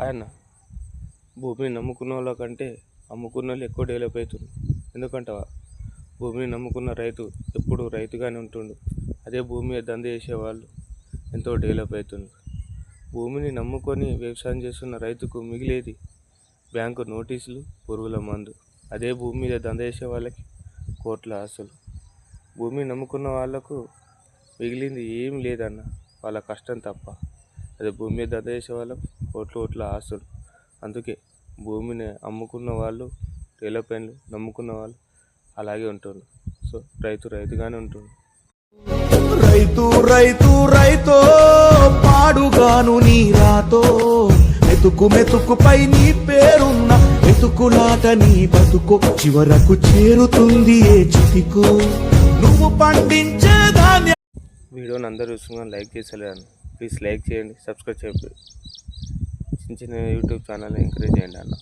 ఆయన భూమిని నమ్ముకున్న వాళ్ళ కంటే అమ్ముకున్న వాళ్ళు ఎక్కువ డెవలప్ అవుతుంది. ఎందుకంటావా? భూమిని నమ్ముకున్న రైతు ఎప్పుడు రైతుగానే ఉంటుండు. అదే భూమి మీద దంద చేసేవాళ్ళు ఎంతో డెవలప్ అవుతుంది. భూమిని నమ్ముకొని వ్యవసాయం చేస్తున్న రైతుకు మిగిలేది బ్యాంకు నోటీసులు, పురుగుల మందు. అదే భూమి మీద దంద చేసే వాళ్ళకి కోట్ల ఆస్తులు. భూమిని నమ్ముకున్న వాళ్ళకు మిగిలింది ఏం లేదన్న, వాళ్ళ కష్టం తప్ప. అదే భూమి మీద దంద చేసే వాళ్ళకు కోట్ల ఆస్తులు. అందుకే భూమిని అమ్ముకున్న వాళ్ళు డెవలప్ అయిన, నమ్ముకున్న వాళ్ళు అలాగే ఉంటుంది. సో రైతుగానే ఉంటుంది. రైతు రైతు రైతో పాడుగాను నీ రాతో మెతుకు మెతుకుపై నీ పేరున్న మెతుకులాట నీ బతుకు చివరకు చేరుతుంది ఏ చితికు నువ్వు పండించే ధాన్యం. వీడియోని అందరూ చూస్తున్నాను, లైక్ చేసేలేను. ప్లీజ్ లైక్ చేయండి, సబ్స్క్రైబ్ చేయండి. చిన్న యూట్యూబ్ ఛానల్ని ఎంకరేజ్ చేయండి అన్న.